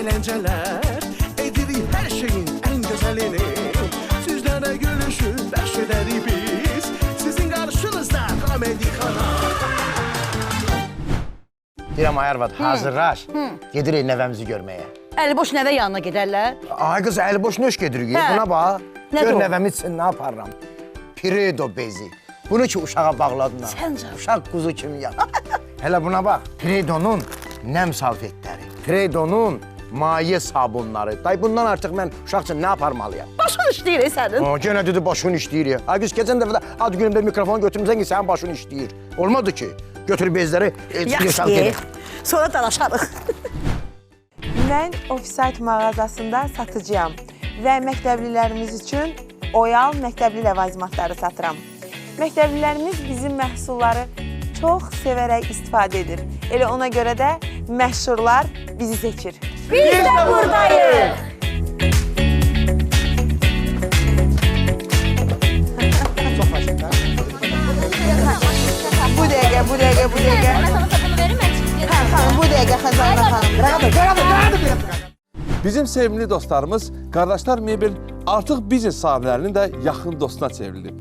eğlenceler, edirik her şeyin en güzelini. Sizlere gülüşü bəxş edərik biz, sizin qarşınızda Komedi Kanal. Deyirəm, ay arvad, hazırlaş. Gedirik nəvəmizi görməyə. Əliboş nəvə yanına gedərlər. Ay qız, əliboş nöş gedirik. Buna bax. Gör nəvəmi üçün nə yaparram. Piredo bezi. Bunu ki, uşağa bağladılar. Səncə? Uşaq quzu kimi yat. Hələ buna bax. Piredonun nəm salfetləri. Piredonun maye sabunları. Day, bundan artıq mən uşaq üçün nə yaparmalıyam? Başın işləyir sənin. Yenə dedi, başın işləyir ya. Ay qız, keçən dəfə də ad günümdə mikrofonu götürmüsən ki, sənin başın işləyir. Olmadı ki, götür bezləri. Yaxşı, sonra dalaşarıq. Mən Offside mağazasında satıcıyam və məktəblilərimiz üçün Oyal məktəbli ləvazimatları satıram. Məktəblilərimiz bizim məhsulları çox sevərək istifadə edir. Elə ona görə də məşhurlar bizi seçir. Biz də buradayıq. Bu dəqiqə. Sana sabunu verim, mən çıxıb Xanım, bu dəqiqə Xəzanə xanım. Bizim sevimli dostlarımız Qardaşlar Mebel artıq biznes sahiblərinin də yaxın dostuna çevrilib.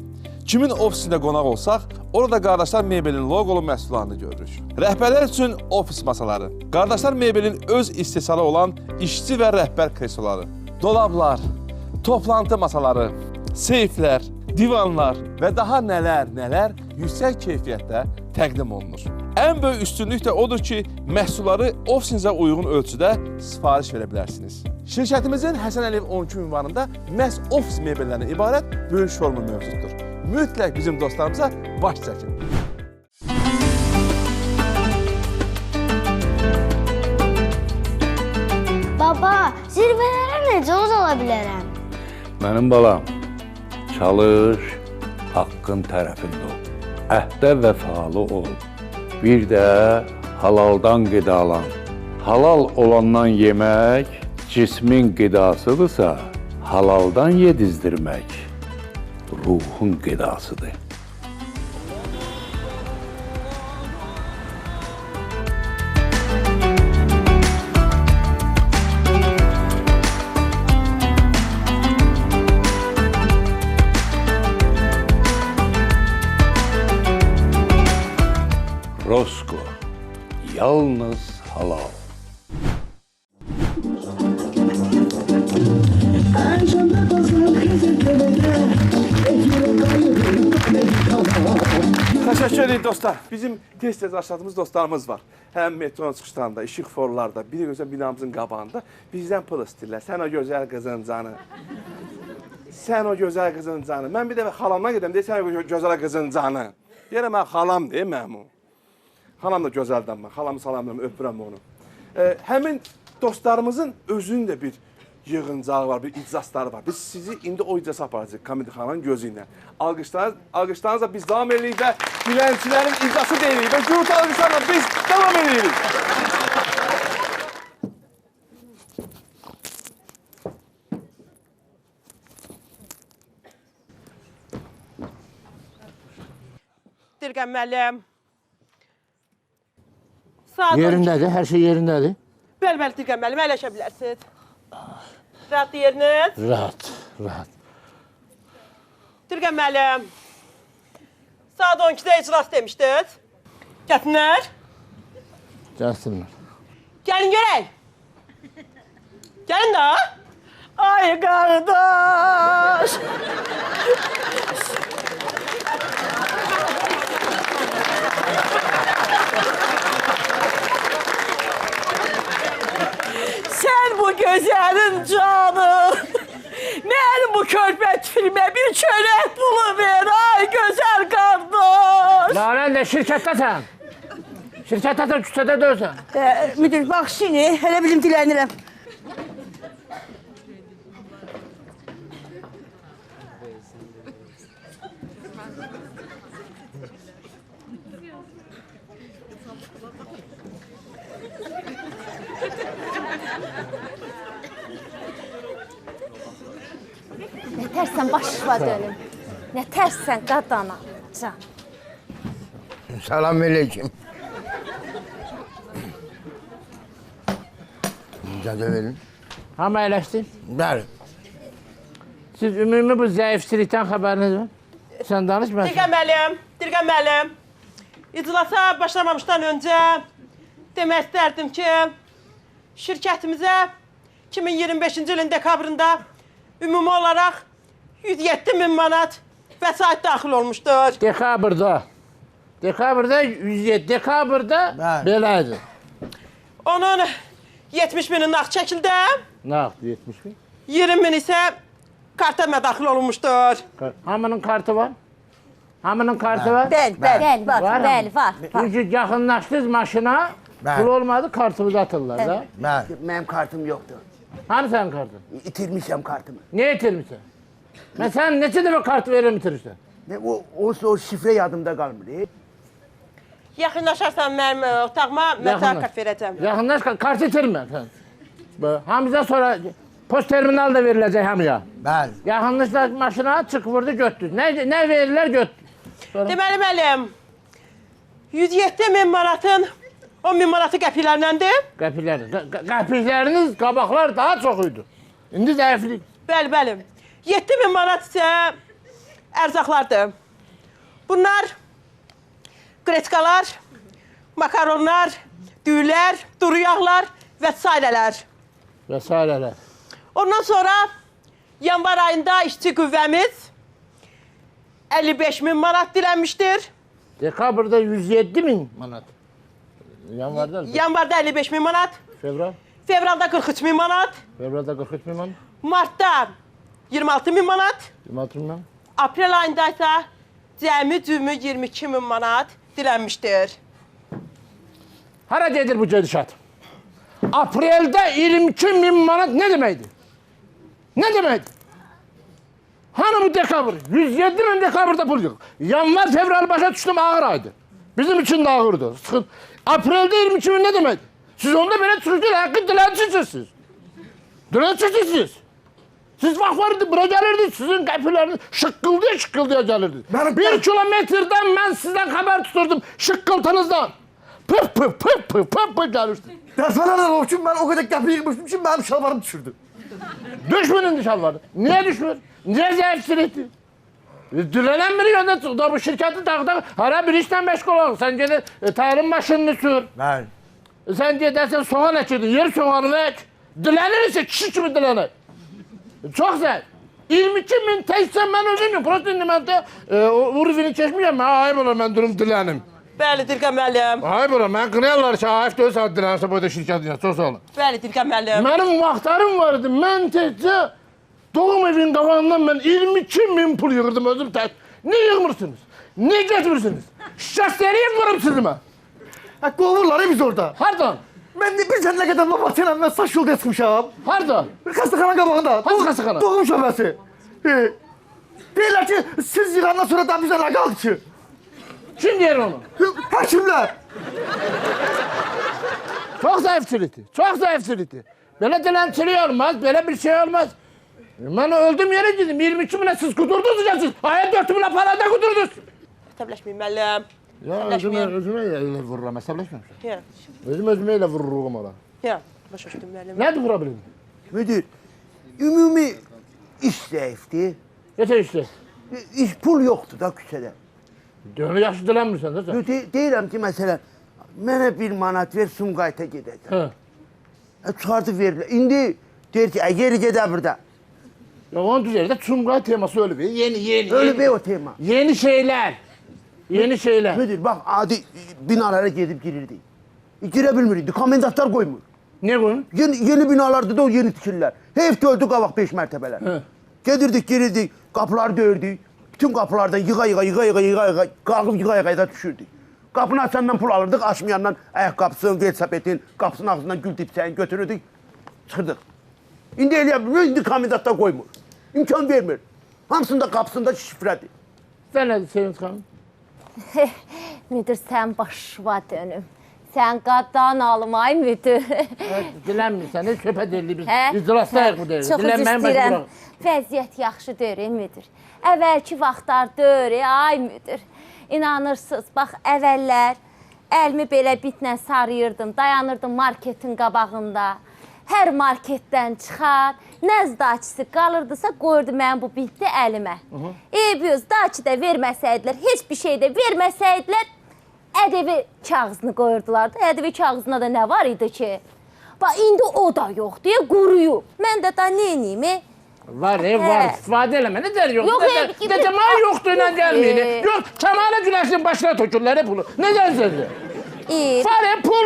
Kimin ofisində qonaq olsaq, orada Qardaşlar Mebelin loqolu məhsullarını görürük. Rəhbərlər üçün ofis masaları, Qardaşlar Mebelin öz istehsalı olan işçi və rəhbər kresloları, dolablar, toplantı masaları, seyflər, divanlar və daha nələr yüksək keyfiyyətdə təqdim olunur. Ən böyük üstünlük də odur ki, məhsulları ofisinizə uyğun ölçüdə sifariş verə bilərsiniz. Şirkətimizin Həsən Əliyev 12 ünvanında məhz ofis mebellərindən ibarət böyük şorumu mövcuddur. Mütləq bizim dostlarımıza baş çəkin. Baba, zirvələrə necə uzala bilərəm? Mənim balam, çalış, haqqın tərəfində ol. Əhdə vəfalı ol. Bir də halaldan qidalan. Halal olandan yemək cismin qidasıdırsa, halaldan yedizdirmək ruhun qidasıdır. Rosko, yalnız halal. Təşəkkür edirik dostlar. Bizim tez-tez başladığımız dostlarımız var. Həm metronun çıxışlarında, işıq forlarda, bir gözəl binamızın qabağında bizdən pul istəyirlər. Sən o gözəl qızın canı. Sən o gözəl qızın canı. Mən bir dəfə xalamdan gedəm, deyir, sən o gözəl qızın canı. Deyirəm, mən xalam deyim, mənim o. Xalam da gözəldən mən, xalamı salamlayım, öpürəm onu. Həmin dostlarımızın özünün də bir yığıncağı var, bir iclasları var. Biz sizi indi o iclasa aparacaq Komedi Kanalın gözü ilə. Alqışlarınızla biz davam edirik və dilənçilərin iclası deyirik və gürültü alqışlarla biz davam edirik. Dirqəm müəllim. Yerindədir, hər şey yerindədir. Bəli, Dirqəm müəllim, əyləşə bilərsiniz. Rahat yeriniz. Rahat. Dirqəm müəllim. Saat 12-də iclas demişdiniz. Gətinlər. Gəlsinlər. Gəlin görək. Gəlin də. Ay qardaş. Sən bu gözəlin canı. Mənim bu körpə filmə bir çörək pulu ver, ay gözəl qardaş. Lalen də şirkətdəsən. Şirkətdəsən, küçədə dörsən. Müdür, bax şimdi, elə bilim dilənirəm. Nə tərsən başla dönüm. Nə tərsən qadana. Can. Salam aleyküm. İcazə verin. Hamı əyləşsin. Bəli. Siz ümumi bu zəifçilikdən xəbəriniz var? Sən danış, mən... Dirqəm müəllim. İclasa başlamamışdan öncə demək istərdim ki, şirkətimizə 2025-ci ilin dekabrında ümumi olaraq 107 min manat vəsait daxil olmuşdur. Dekabrda 107, dekabrda Bəli. belədir. Onun 70 bini nağd çəkildi, Nə yaptı 70 bin? 20 min isə kartəmə daxil olunmuşdur. Hamının kartı var? Hamının kartı var? Bəli, var, Var mı? bəli, var. Çünki yaxınlaşdınız maşına, Bəli. pul olmadı, kartımızı atırlar da. Bəli. Mənim kartım yoxdur. Hani sənin kartın? İtirmişəm kartımı. Niye itirmişsən? Ben sen neçə dəfə kart verirəm itirirsən? O şifre yadımda qalmır. Yaxınlaşarsan mənim otağıma, mən sənə kart verəcəm. Yaxınlaş, kart itirmə sən. Hamıza sonra post terminal da veriləcək hamıya. Bəli. Yaxınlaşlar maşına çık vurdu götür. Ne verirlər götür. Sonra... Deməli müəllim, 107 min manatın 10 min manatı qəpiklərləndir. Qəpikləriniz, qabaqlar daha çox idi. İndi zəiflik. Bəli. 7 min manat isə ərzaqlardır. Bunlar qreçkalar, makaronlar, düyülər, duru yağlar və s. Vesaireler. Ondan sonra yanvar ayında işçi qüvvəmiz 55 min manat dilənmişdir. Dekabrda 107 min manat. Yanvarda 55 min manat. Fevral. Fevralda 43 min manat. Fevralda 43 min manat. Martda 26 min manat. 26 min manat. Aprel ayında isə cəmi 22 min manat dilənmişdir. Hara gedir bu gedişat? Aprel'de 22 bin manat ne demekti? Ne demekti? Hani bu dekabr? 107 bin dekabrda pul yok. Yanvar, fevral başa düştüm ağır aydı. Bizim için de ağırdı. Sıkıntı. Aprel'de 22 bin ne demekti? Siz onda böyle Türkçe hakkı dilencisiniz siz. Dilencisiniz siz. Siz bak vardı buraya gelirdiniz. Sizin kapılarınız şıkkıldıya gelirdi. Bir kilometreden ben sizden haber tuturdum. Şıkkıltınızdan. Pıf gelirdi. Defalarla olsun ben o kadar kapıyı yıkmıştım şimdi benim şalvarım düşürdü. Düşmünün şalvarı. Niye düşmür? Niye zevkçilikti? Dilenen biri yönde da bu şirketi takdı. Hara bir işten meşgul ol. Sen gene tarım maşınını sür. Bəli. Sen gidersen soğan ekirdin. Yer soğanını ek. Dilenirse kişi kimi dilenir. Çok güzel. 22 bin teksen ben özüm protein ben urvini çeşmeyeyim. Ayıp olur ben durum dilenim. Bəli, Dirqəm müəllim. Ayıp olur ben kınayarlar ki ayıp da saat dilenirse bu da şirketin. Çok sağ olun. Bəli, Dirqəm müəllim. Benim vaxtlarım vardı. Ben tezce doğum evinin qabağından ben 22 bin pul yığırdım özüm tek. Ne yığmırsınız? Ne getirirsiniz? Şahseriye vururum sizi ben. Qovurlar biz orada. Hardan? Ben de bir sene kadar babasıyla ben saç yolda sıkmışam. Hardan? Xəstəxana qabağında. Hangi xəstəxana? Doğum şöbəsi. Deyirlər ki siz yığandan sonra da bizə nə qaldı ki? Kim yer onu? Həkimlər. Çok zayıfçılıktı. Çok zayıfçılıktı. Böyle dilencilik olmaz. Böyle bir şey olmaz. Ben öldüm yere gittim. 22 bine siz kudurdunuz ya siz. Hayat 4 bine parada kudurdunuz. Təbləşməyin müəllim. Ya özüme öyle vururum. Hesaplaşmıyorum. Ya, Özüme öyle vururum ona. ya. Başa düşdüm müəllim. Nerede vurabilirim? Müdür, ümumi iş zəifdir. Yeter işte. İş pul yoxdur da küçədə. Dönü yaxşı dilenmirsən de sen. Deyirəm ki, məsələn, mənə 1 manat ver, Sumqayıta gedəcəm. He. Çıxardıb verirlər. İndi deyir ki, geri gedə burada. Ya onun üzerinde Sumqay teması öyle bir. Yeni. Öyle bir o tema. Yeni şeyler. Yeni şeyler. Müdür, bax, adi binalara gedib girirdik. Girə bilmirdik, komendantlar qoymur. Ne koyun? Yeni binalarda da o yeni tikirlər. Hep gördük qabaq 5 mərtəbələr. He. Gedirdik, girirdik, qapıları döyürdük. Bütün qapılardan yığa, qalqıb yığa da düşürdük. Qapını açandan pul alırdıq, açmayandan ayaqqabısın, velosipetin, qapısının ağzından gül dipsəyini götürürdük, çıxırdıq. İndi eləyə bilmir, indi komendantlar qoymur. İmkan vermir. Hamısında qapısında şifrədir. Sen ne Sevinç Hanım? Müdür, sən başıma dönüm. Sən qadan alım, ay müdür. Dilenmirsən, ne çöpe deli biz. Hə? İzdirastayıq bu devir. Çox üzr istəyirəm. Vəziyyət yaxşı deyil, müdür. Əvvəlki vaxtlar deyil, ay müdür. İnanırsınız, bax, əvvəllər əlimi belə bitlə sarıyırdım, dayanırdım marketin qabağında. hər marketdən çıxar, nəz daçısı qalırdısa, qoyurdu mənim bu binti əlimə. Eybiyoz, daçı da verməsəydilər, heç bir şey də verməsəydilər, ədəvi kağızını qoyurdular da. Ədəvi kağızına da nə var idi ki? Bax, indi o da yoxdur, quruyub. Mən də da neyiniyim? Var, var, istifadə eləmə, nə dər yox? Yox, Dəcəmən yoxdur, ilə gəlməyin. Yox, Kəmalə Günəşin başına tökürlər pulu. Nə dərsədir? Var, pul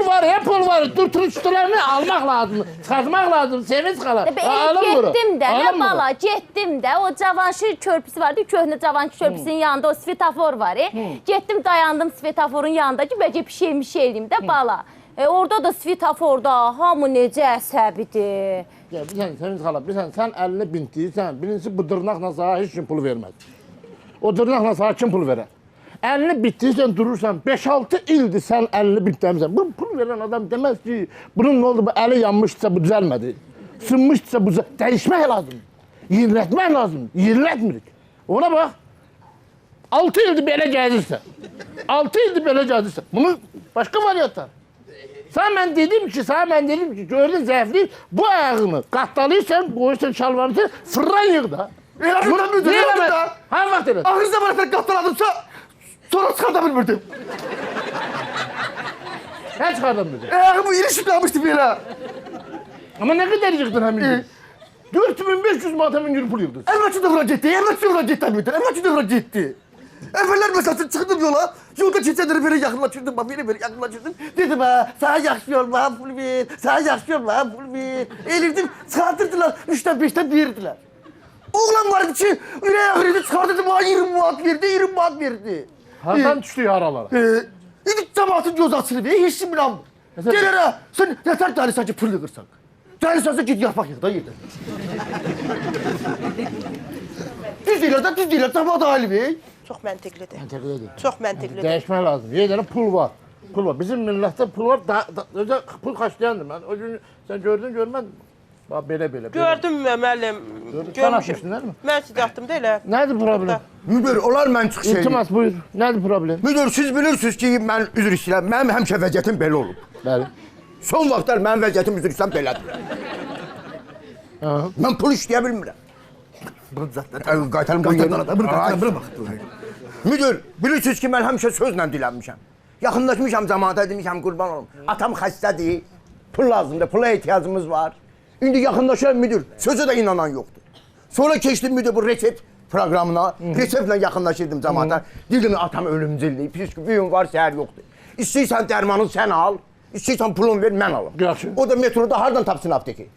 var. Turistlərini almaq lazım, çıxartmaq lazım, sevinç qalar. Getdim də, nə bala, getdim də. O Cavanşir körpüsü vardı, köhnə Cavanşir körpüsünün yanında o svetofor var. Getdim, dayandım svetoforun yanında ki, bəlkə bir şey eləyim də bala. Orada da svetoforda hamı necə əsəbidir. Bilirsən, Sevinç xala, bilirsən, sən əlinə bint deyirsən, birincisi bu dırnaqla sana heç kim pul verməz. O dırnaqla sana kim pul verər? Əlini bitdirsən, durursan, 5-6 ildir sən əlini bitdirsən. Bu pul verən adam deməz ki, bunun nə oldu, bu əli yanmışsa bu düzəlmədi. Sınmışsa bu dəyişmək lazım. Yenilətmək lazım. Yenilətmirik. Ona bax, 6 ildir belə gəzirsən. 6 ildir belə gəzirsən. Bunun başqa variantlar. Sana mən dedim ki, gördün zəifliyir, bu ayağını qatdalayırsan, qoyursan şalvarını, fırran yığ da. Elədim müdür, elədim da. Hangi vaxt elədin? Ahır zamanı qatdaladımsa, sonra çıxarda bilmirdim. Nə çıxardan bilmirdim? Bu iri şıklamışdı belə. Amma nə qədər yığdın həmin gün? 4500 manatın gün pul yığdın. Əvvəlki də bura getdi, əvvəlki də bura getdi. Əvvəllər məsələn çıxdım yola, yolda keçənləri belə yaxınlaşırdım, belə yaxınlaşırdım. Dedim sana yaxşı yol var, pul ver, sana yaxşı yol var, pul ver. Elirdim, çıxardırdılar, 3'dən 5'dən verirdilər. Oğlan vardı ki, ürək ağrıydı, çıxardırdı, bana 20 manat verdi. Hardan düşdü yaralara? İndi cəmaatın göz açılır, heç kim bilmir. Gələrə, sən nətər dəlirsən ki, pul yığırsan? Dəlirsən ki, yarpaq yığ da yerdə. Düz deyirlər, cəmaat alim. Çox məntiqlidir. Məntiqlidir. Çox məntiqlidir. Dəyişmək lazım. Yerlərə pul var. Bizim millətdə pul var. Özə pul xaçlayandır. Mən o gün sən gördün, görmədin. Bax, belə. Gördüm müəllim. Sən açmışdın, değil mi? Mən siz yatdım da elə. Nədir problem? Müdür, olar mən çıx şey. İltimas, buyur. Nədir problem? Müdür, siz bilirsiniz ki, mən üzr istəyirəm. Mənim həmişə vəziyyətim belə olub. Bəli. Son vaxtlar mənim vəziyyətim üzr istəyirəm belədir. Mən pul işləyə bilmirəm. Qaytarım, bura bax. Müdür, bilirsiniz ki, mən həmişə sözlə dilənmişəm. Yaxınlaşmışam cəmaata, demişəm, qurban olum. Atam xəstədir, pul lazımdır, pula ehtiyacımız var. İndi yaxınlaşıram müdür, sözə də inanan yoxdur. Sonra keçdim müdür bu resept proqramına, reseptlə yaxınlaşırdım cəmaata. Dedim, atam ölümcüldür, pis bir gün var, səhər yoxdur. İstəyirsən dərmanı sən al, istəyirsən pulunu ver, mən alım. Yaxşı. O da metroda hardan tapsın apteki?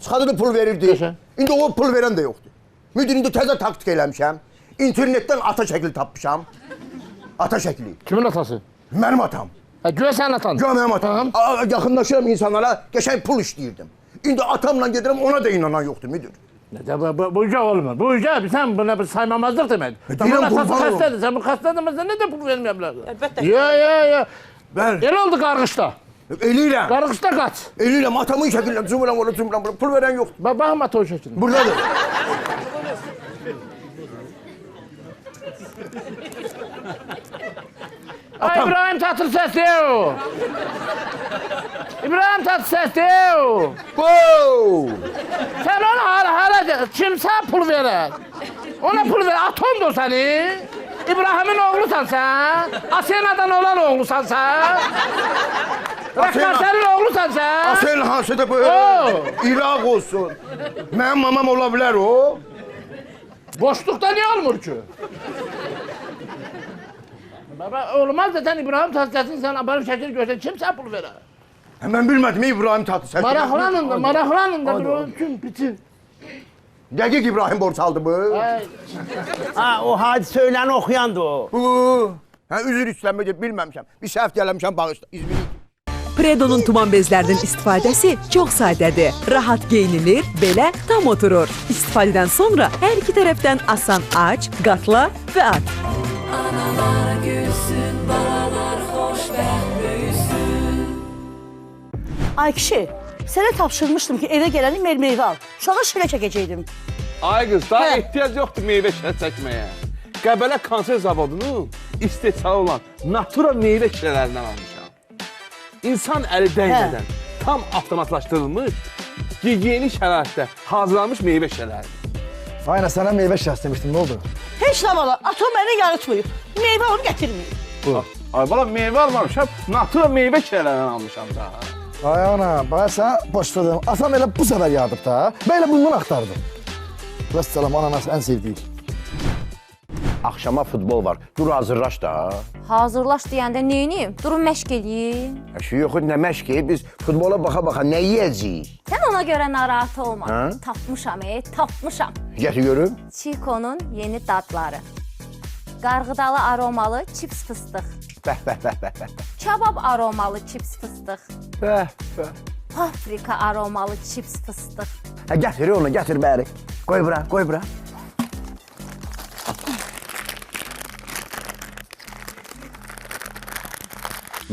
Çıxadırdı pul verirdi, indi o pul verən də yoxdur. Müdür, indi təzə taktik eləmişəm. İnternetdən ata şəkli tapmışam. Ata şəkli. Kimin atası? Mənim atam. Güya sənin atan. Güya mənim atam. Yaxınlaşıram insanlara, qəşəng pul işləyirdim. İndi atamla gedirəm, ona da inanan yoxdur, müdür. Bu uca olmur. Bu uca, sən buna bir saymamazlıq demək. Sən atası xəstədir, sən bu xəstədirməsən, nə də pul verməyəm lazım? Əlbəttə. Ya. Bəli. Elə oldu qarğışda. Eləyirəm. Qarğışda qaç. Eləyirəm, atamın şəkillə cümürəm ora, pul verən yoxdur. Baxım ata o şəkildə. Buradadır. Ay İbrahim Tatlıses diyor. İbrahim Tatlıses diyor. Sen ona hala kimse pul verir. Ona pul ver. Atom da seni. İbrahim'in oğlusan sen. Asena'dan olan oğlusan sen. Rəqqasənin oğlusan sen. Asena hansıdır bu? İraq olsun. Mənim mamam ola bilər o. Boşluqda niye olmur ki? Baba, olmaz da sen İbrahim Tatlıses'in sen aparıp şəkil görsən, kimsə pul verər? Mən bilmədim İbrahim Tatlıses. Maraqlanın da bütün. Dəqiq İbrahim Borsaldı bu. O hadisə öyləni oxuyandı o. Üzr istəmə bilməmişəm. Bir səhv gəlmişəm bağışla. İzmir. Predo'nun tuman bezlərinin istifadəsi çox sadədir. Rahat geyinilir, belə tam oturur. İstifadədən sonra hər iki tərəfdən asan aç, qatla və at. Analar gülsün, balalar xoşbəxt böyüsün. Ay kişi, sənə tapşırmışdım ki, evə gələni meyvə al. Uşağa şirə çəkəcəkdim. Ay qız, daha ehtiyac yoxdur meyvə şirə çəkməyə. Qəbələ konserv zavodunun istehsalı olan natura meyvə şirələrindən almışam. İnsan əli dəymədən tam avtomatlaşdırılmış gigiyenik şəraitdə hazırlanmış meyvə şişələridir. Aynen sana meyve şahs demiştim, ne oldu? Heç nə valla, atam məni yarıtmayıb. Meyvə onu gətirməyib. Ay bala meyvə almamışam, natura meyvə şişələrindən almışam da. Ay ana, bana sana başladım. Atam elə bu sefer yağdıp da. Böyle bundan aktardım. Vesselam, ananas en sevdiğim. Axşama futbol var. Dur hazırlaş da. Hazırlaş deyəndə neyniyim? Durun məşq eləyim. Şu yox, nə məşqi? Biz futbola baxa-baxa nə yeyəcəyik? Sən ona görə narahat olma. Ha? Tapmışam, tapmışam. Gətir görüm. Chico'nun yeni dadları. Qarğıdalı aromalı çips fıstıq. Bəh, bəh, bəh, bəh, bəh. Kabab aromalı çips fıstıq. Bəh, bəh. Paprika aromalı çips fıstıq. Hə, gətir onu, gətir bəri. Qoy bura, qoy bura.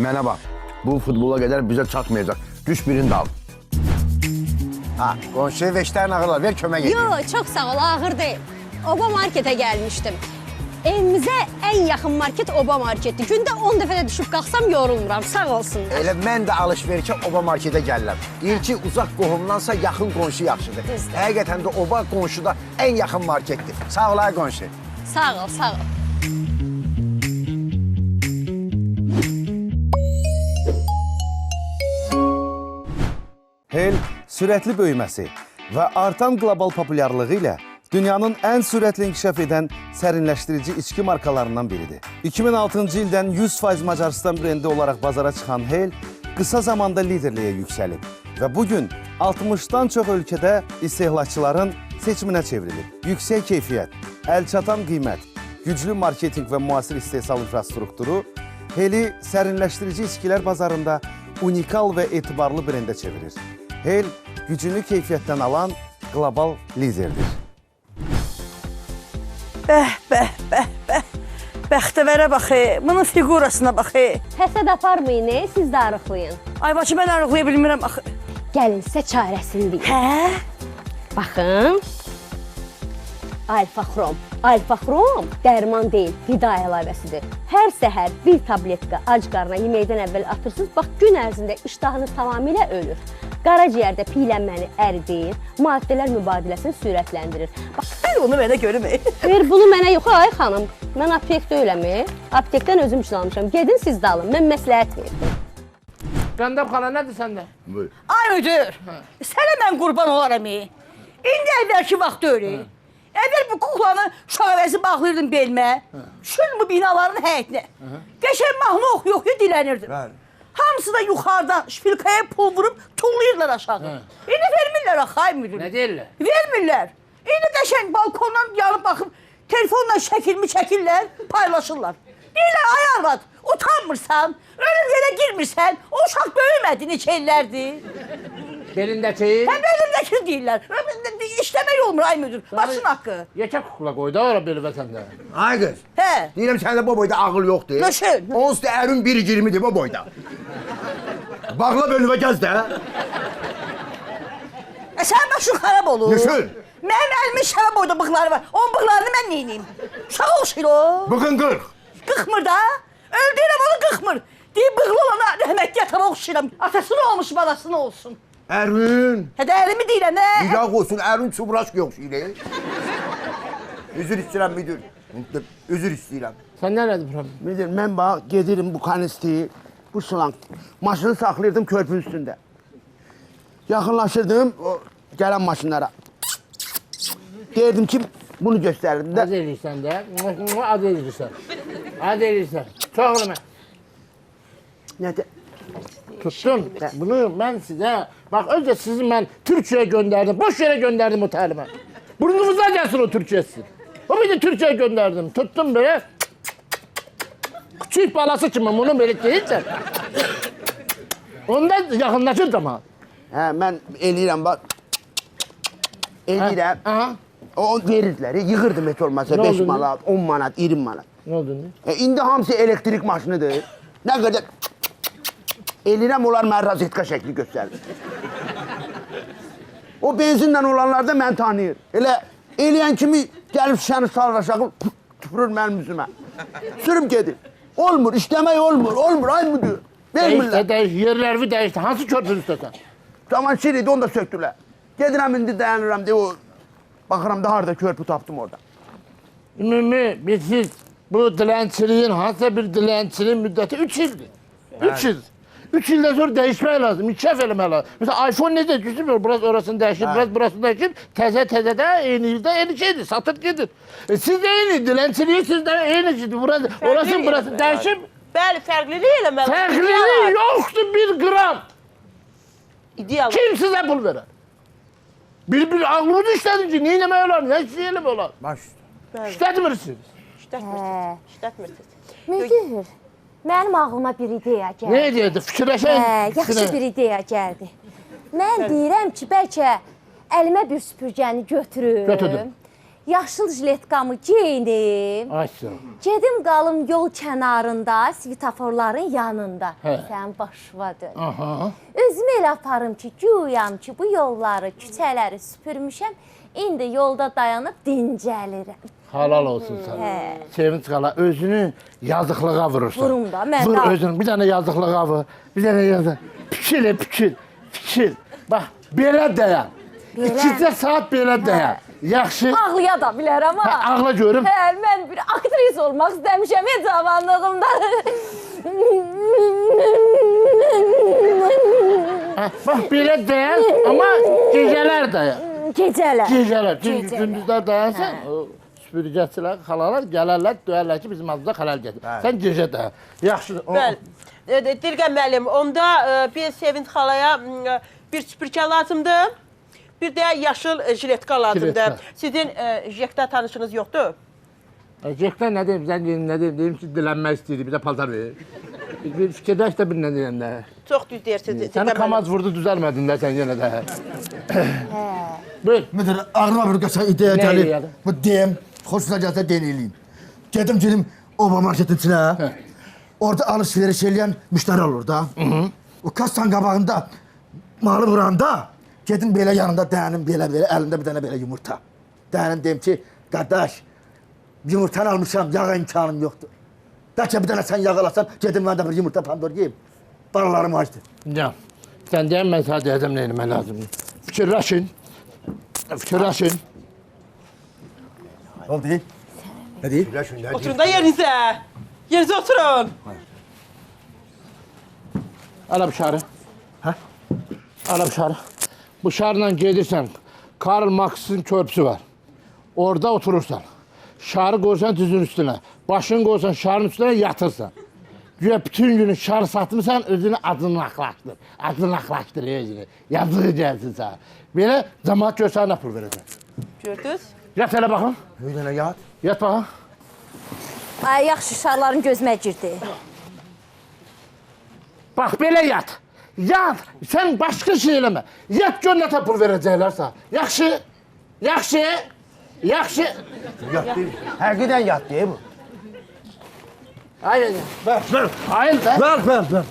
Mənə bax, bu futbola qədər bizə çatmayacaq. Düş birini də al. Ha, qonşuya veşlərin ağırlar, ver kömək edin. Yo, çok sağ ol, ağır değil. Oba markete gelmiştim. Evimize en yakın market Oba marketti. Günde 10 defa düşüp kalksam yorulmuram, sağ olsunlar. Elə mən də alış-verişə oba marketə gəlirəm. Deyir ki, uzaq qohumdansa yaxın qonşu yaxşıdır. Həqiqətən də oba qonşuda ən yaxın marketdir. Sağ ol, ay qonşu. Sağ ol, sağ ol. HEL sürətli böyüməsi və artan qlobal populyarlığı ilə dünyanın ən sürətli inkişaf edən sərinləşdirici içki markalarından biridir. 2006-cı ildən 100% Macaristan brendi olaraq bazara çıxan HEL qısa zamanda liderliyə yüksəlib və bugün 60-dan çox ölkədə istehlakçıların seçiminə çevrilib. Yüksək keyfiyyət, əlçatan qiymət, güclü marketinq və müasir istehsal infrastrukturu HEL-i sərinləşdirici içkilər bazarında unikal və etibarlı brendə çevirir. HEL gücünü keyfiyyətdən alan qlobal liderdir. Bəh, bəh, bəh, bəh. Bəxtəvərə bax, bunun figurasına bax. Həsəd aparmayın, siz də arıqlayın. Ay bacı, mən arıqlaya bilmirəm axı. Gəlin sizə çarəsini deyim. Hə? Baxın. Alfa Xrom. Alfa Xrom dərman deyil, qida əlavəsidir. Hər səhər bir tabletka ac qarına yeməkdən əvvəl atırsınız, bax gün ərzində iştahınız tamamilə ölür. Qaraciyərdə piylənməni əridir, maddələr mübadiləsini sürətləndirir. Bax, ver onu mənə görüm. Ver bunu mənə yox, ay xanım. Mən aptekdə öyləm. Aptekdən özüm üçün almışam. Gedin siz də alın, mən məsləhət verdim. Qəndəb xana nədir səndə? Ay müdür, sənə mən qurban olaram. İndi əvvəlki vaxt öyrəyim. Əvvəl bu kuklanı şöhrəzi bağlayırdım belmə, şül bu binaların həyətinə. Qəşəng mahnı oxuya dilənirdim. Hamısı da yuxarıdan şpilkaya pul vurub tullayırlar aşağı. İndi vermirlər axay müdür. Nə deyirlər? Vermirlər. İndi qəşəng balkondan yanıb baxıb telefonla şəkilmi çəkirlər, paylaşırlar. Deyirlər, ay arvad, utanmırsan, ölüm yerə girmirsən, o uşaq böyümədi neçə illərdir. Belindəki? Hə, belindəki deyirlər. İşləmək olmur, ay müdür, başın haqqı. Yekə kukla qoy da ora beli vətəndə. Ay qız, Hə, deyirəm səndə bu boyda ağıl yoxdur. Nöşün. Onsuz da ərin 1.20-dir bu boyda. Bağla bölüvə gəz də. Sən başın xarab olur. Nöşün. Mənim əlimin şərab boyda bıqları var. Onun bıqlarını mən neyniyim? Uşaq oxşayır o. Bıqın qırx. Qıxmır da. Öldürəm onu qıxmır. Deyib bıqlı olana rəhmətli yatama oxşayıram. Atasını olmuş, balasını olsun. Ərin. Hə də əlimi deyirəm, nə? Bir daha qoysun, ərin çubraşq yoxşayır. Üzür istəyirəm müdür. Üzür istəyirəm. Sən nədir problem? Müdür, mən bax gedirim bu kanisti, bu slank. Maşını saxlayırdım körpün üstündə. Yaxınlaşırdım o gələn maşınlara. Deyirdim ki, bunu göstərirdim də. Az eləyirsən də, az eləyirsən. Az eləyirsən. Çox eləmə. Nədir? Tutdum. Bunu mən sizə, bax öncə sizi mən Türkiyəyə göndərdim. Boş yerə göndərdim o təlimə. Burnunuza gəlsin o Türkiyə sizin. O bir də Türkiyəyə göndərdim. Tutdum belə. Küçük balası kimi bunu belə deyirsən. Onda yaxınlaşır cəmaat. Hə, mən eləyirəm bax. Eləyirəm. Aha. O verirdilər, yığırdım heç olmasa Nə 5 oldu manat, 10 manat, 20 manat. Nə oldu indi? İndi hamısı elektrik maşınıdır. Nə qədər eləyirəm, onlar mənə rozetka şəkli göstərir. O benzinlə olanlar da məni tanıyır. Elə eləyən kimi gəlib şişəni salır aşağı, tüpürür mənim üzümə. Sürüm gedir. Olmur, işləmək olmur, olmur, ay müdür. Vermirlər. Yerlərini dəyişdi. Hansı körpün üstəsən? Zaman şir idi, onu da söktülər. Gedirəm indi dayanıram deyə o baxıram da harda körpü tapdım orada. Ümumi siz bu dilənçiliyin, hansısa bir dilənçiliyin müddəti 3 ildir. 3 il. 3 ildən sonra dəyişmək lazım, inkişaf eləmək lazım. Mesela iPhone necə düşür, burası orasını dəyişir, biraz burasını dəyişir, təzə də eyni ildə eyni şeydir, satır gedir. Siz de eyni, dilənçiliyi siz de eyni şeydir, burası dəyişir. Bəli, fərqlilik eləməli. Fərqlilik yoxdur 1 qram. İdeal. Kim sizə pul verər? Bir ağlımızı işlədin ki, neynəmək olar, nə işləyəlim olar? Baş. İşlətmirsiniz. İşlətmirsiniz. Müdür, mənim ağlıma bir ideya gəldi. Ne ideyadır? Fikirləşən. Yaxşı bir ideya gəldi. Mən deyirəm ki, bəlkə əlimə bir süpürgəni götürüm. Götürdüm. Yaşıl jiletkamı geyinim. Ay sağ ol. Gedim qalım yol kənarında, svetoforların yanında. Hə. Sən başıma dön. Aha. Özümü elə aparım ki, güyam ki, bu yolları, küçələri süpürmüşəm. İndi yolda dayanıb dincəlirəm. Halal olsun sana. Hə. Sevinç qala, özünü yazıqlığa vurursan. Vurum da, mən Vur də. özünü, bir dənə yazıqlığa vur. Bir dənə yazıq. Fikir. Bax, belə dayan. Belə? 2 saat belə dayan. Yaxşı. Ağlaya da bilərəm ha. Hə, ağla görüm. Hə, mən bir aktris olmaq istəmişəm heç zamanlığımda. Bax, belə dayan, amma gecələr dayan. Gecələr. Gecələr. Çünki gündüzlər dayansan, süpürgəçilər, xalalar gələrlər, döyərlər ki, bizim adımıza xələl gedir. Sən gecə dayan. Yaxşı. Bəli. Dilqəm müəllim, onda bir Sevinç xalaya bir süpürgə lazımdır. Bir də yaşıl jiletka lazımdır. Sizin jekta tanışınız yoxdur? Jekta nə deyim, sən deyim, nə deyim, deyim ki, dilənmək istəyir, bir də paltar verir. Bir fikirləş də bir nə deyəm də. Çox düz deyirsiniz. Səni kamaz vurdu, düzəlmədin də sən yenə də. Buyur. Müdür, ağlıma bir qəşəng ideya Nə gəlir. ideyadır? Bu deyim, xoşuna gəlsə deneyim. Gedim Oba marketin içinə. Orada alış-veriş eləyən müştəri olur da. O kassanın qabağında malı vuranda gedim belə yanında dayanım belə, əlimdə bir dənə belə yumurta. Dayanım deyim ki, qardaş, yumurtanı almışam, yağa imkanım yoxdur. Bəlkə bir dənə sən yağ alasan, gedim mən də bir yumurta pandor yeyim. Balalarım acdır. Ya, sən deyəm, mən sənə deyəcəm nə eləmək lazımdır. Fikirləşin. Ne oldu? Ne deyil? Oturun da yerinizə. Yerinizə oturun. Ala bu şarı. Hə? Ala bu şarı. Bu şarla gedirsən, Karl Marx'ın körpüsü var. Orada oturursan. Şarı qoysan düzün üstünə. Başını qoysan şarın üstünə yatırsan. Güya bütün günü şar satmışsan, özünü adınaqlaşdır. Adınaqlaşdır özünü. Yazığı gəlsin sana. Belə cəmaat görsən nə pul verəcək. Gördünüz? Yat elə baxın. Öylənə yat. Yat baxın. Ay, yaxşı, şarların gözümə girdi. Bax, belə yat. Yat. Sən başqa şey eləmə. Yat gör nə pul verəcəklər sana. Yaxşı. Yat deyil. Həqiqdən yat deyil bu. Ayın. Ver. Ayın da. Ver.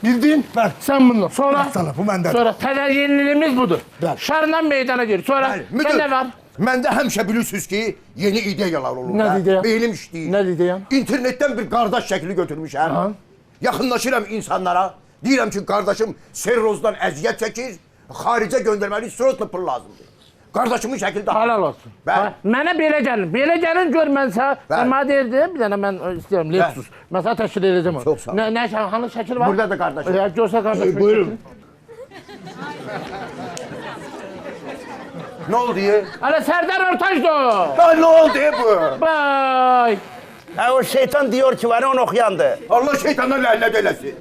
Bildin? Ver. Sen bunu. Sonra. Sana, bu məndən. Sonra yeniliğimiz budur. Ver. Şarından meydana gir. Sonra. Bəli, müdür. Sen ne var? Məndə həmişə bilirsiniz ki, yeni ideyalar olur. Nə ideya? Beynim işləyir. Nə ideya? İnternetdən bir qardaş şəkli götürmüşəm. Yaxınlaşıram insanlara. Deyirəm ki, qardaşım serrozdan əziyyət çəkir, xaricə göndərməli sırotla pul lazımdır. Qardaşımın şəkli daha. Halal olsun. Bəli. Mənə belə gəlin. Belə gəlin gör mən sənə. Sən mənə deyirdim, bir dənə mən istəyirəm, Lexus. Mən sənə təşkil edəcəm onu. Çox sağ ol. Hanı şəkil var? Burada da qardaşım. Ya, görsə qardaşım. Buyurun. Ne oldu ya? Hala Serdar Ortaç'dı. Ne oldu bu? Bay. Ha o şeytan diyor ki var onu okuyandı. Allah şeytandan lənət eləsin.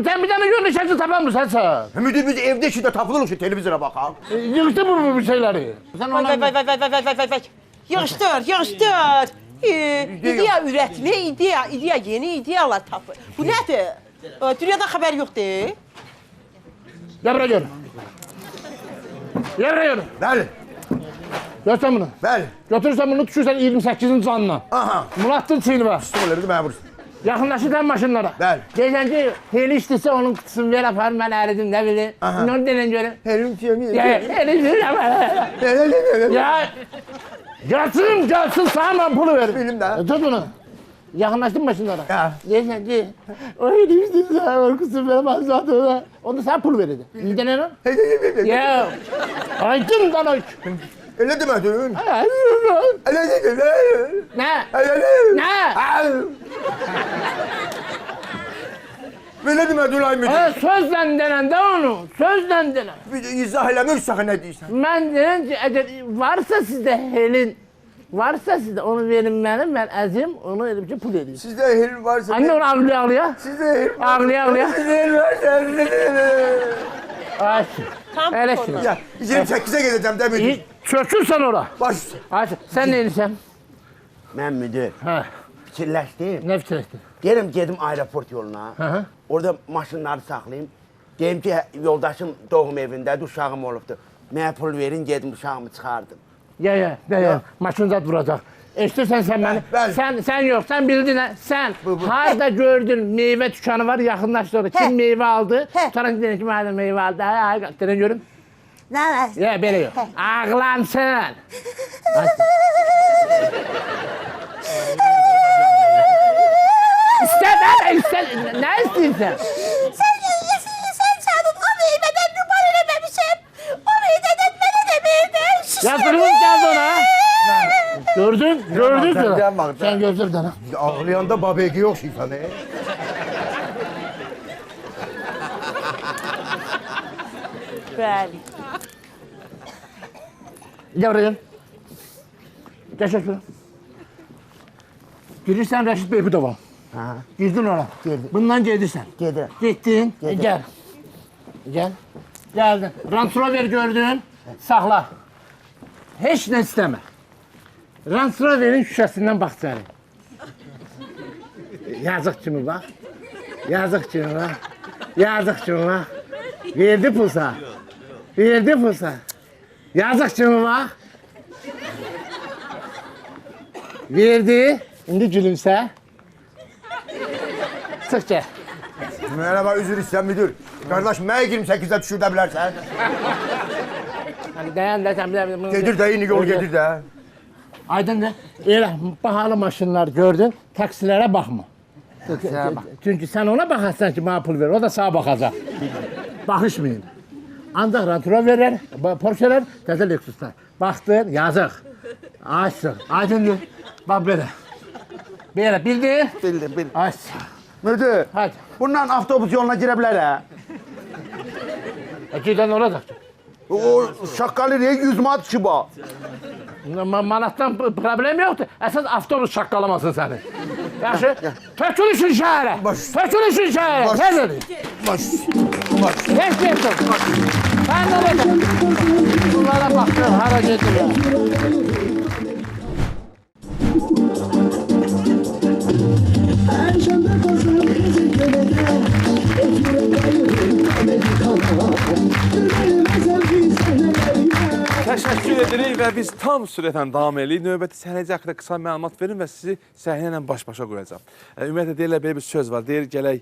Sen bir tane yönlü şəkil tapan mısın sen? Müdür biz evde şimdi tapılırıq ki televizyona baxaq. Yıktı bu şeyleri. Sen Vay. Yığışdır. İdeya üretmə, ideya yeni ideyalar tapır. Bu nədir? Dünyada xəbər yoxdur. Gel buraya gör. Bəli, Görsən bunu. bəli. Götürürsən bunu düşürsən 28'in canına. Aha. Murat'ın çiğni var. Stolerdi məmur. Yaxınlaşırsan maşınlara. Bəli. Deyirsən ki, heli işlisi onun kutusunu ver aparım, mən əridim, nə bilim. Aha. Onu denən görün. Helim yemin Ya, gelsin sana ben pulu ver. Benim de. Tut bunu. Yaxınlaşdın maşınlara. Ha. Deyirsən ki, o elimizdir sən, kusur benim azadına. Onda sən pul verirdi. İndi nə lan? Ya, aydın danış. Elə demədin. Nə? Elə dedin. Nə? Nə? Belə demədin ay müdür. Sözlə denəndə onu, sözlə denən. Bir izah eləmirsən nə deyirsən? Mən deyirəm ki, əgər varsa sizdə helin, varsa sizdə onu verin mənim, mən əzim, onu edib ki, pul edeyim. Sizdə hel varsa... Anne onu ağlaya. Sizdə hel varsa... Ağlaya. Sizdə hel varsa... Ay, Tam elə konu. şey. Ya, 28'e gedəcəm də müdür. Çökürsən ora. Baş. Ay, sən nə edirsən? Mən müdür, Hə, fikirləşdim. nə fikirləşdin? Deyirəm gedim aeroport yoluna. Hı. Orada maşınları saxlayım. Deyim ki, yoldaşım doğum evindədir, uşağım olubdur. Mənə pul verin, gedim uşağımı çıxardım. Ya, maşın zat vuracaq. Eşitirsən sən məni? Bəli. Sən yox, sən bildin hə? Sən harada gördün meyvə dükanı var, yaxınlaşdı orada. Kim meyvə aldı? Sonra deyir ki, mənim meyvə aldı. Ay, deyirəm görüm. Nə? Ya, belə yox. Ağlansın. Nə istəyirsən? Sən çalıb o meyvədən duman eləməmişəm. O meyvədən mənə də meyvə. Yatırımız gəldi ona. Gördün Gəlmə, sana. Sen gördün sana. Ağlayanda babeki yok şeytan. Bəli. Gel buraya. Gel şöyle. Girirsen Reşit Beypudova. Girdin ona. Girdim. Bundan gelirsen. Gedirəm. Gittin. Gedim. Gel. Gel. Geldin. Range Rover gördün. Sakla. Hiç ne isteme. Range Rover'in şüşesinden bak seni. Yazık kimi bak. Yazık kimi bak. Yazık kimi bak. Verdi pulsa. Verdi pulsa. Yazık kimi bak. Verdi. Şimdi gülümse. Çık gel. Merhaba, üzür istəyirəm müdür. Kardeş, mənə 28'də düşürdə bilərsən. Hani dayan da sen bilemedin. Gedir də, yeni yol gedir də. Aydındır. Elə bahalı maşınlar gördün, taksilere bakma. Çünkü sen ona bakarsan ki bana pul ver, o da sana bakacak. Bakışmayın. Ancak Range Rover'ler, Porsche'ler, təzə Lexus'lar. Baktın, yazık. Açsın. Aydındır. Bak böyle. Böyle, bildin? Bildim. Açsın. Müdür, Hadi. bundan avtobus yoluna girə bilər hə? Giden olacak. O şaqqalı niyə 100 manat ki bu? Manattan problem yoktu. Esas avtobus şakkalamasın seni. Yaxşı. Tökülüşün şehre. Tökülüşün şehre. Ne dedi? Baş. Geç. Ben de dedim. Bunlara baktım. Hara getiriyor. Təşəkkür edirik və biz tam sürətlə davam edirik. Növbəti səhnəcə haqqında qısa məlumat verin və sizi səhnə ilə baş-başa qoyacağam. Ümumiyyətlə deyirlər, belə bir söz var. Deyir, gələk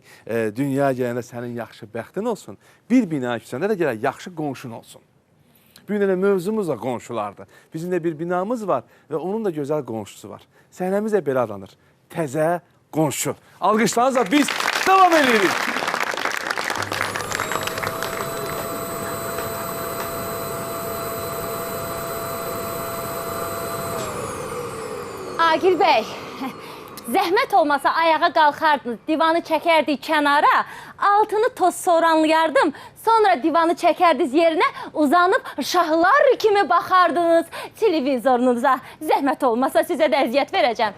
dünyaya gələndə sənin yaxşı bəxtin olsun. Bir binaya küsəndə də gələk yaxşı qonşun olsun. Bu gün elə mövzumuz da qonşulardır. Bizim də bir binamız var və onun da gözəl qonşusu var. Səhnəmiz də belə adlanır. Təzə qonşu. Alqışlarınızla biz davam edirik. Agil bəy, zəhmət olmasa ayağa qalxardınız, divanı çəkərdik kənara, altını toz soranlayardım, sonra divanı çəkərdiniz yerinə, uzanıb şahlar kimi baxardınız televizorunuza. Zəhmət olmasa sizə də əziyyət verəcəm.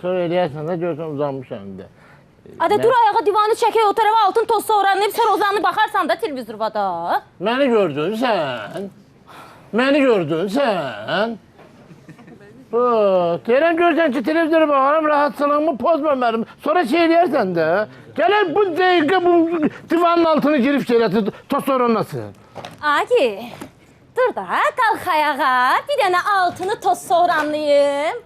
Sonra eləyərsən də görsən uzanmışam indi. Adə dur ayağa divanı çəkək, o tarafa altın toz soranlayıb, sonra uzanıb baxarsan da televizorda da. Məni gördün sən? Məni gördün sən? Deyirəm görsən ki, televizyona baxaram, rahatçılığımı pozmamalım. Sonra şey eləyərsən də, gələr bu dəqiqə bu divanın altını girib şeyləsin, toz nasıl? Agi, dur da qalx ayağa, bir dənə altını toz soranlayım.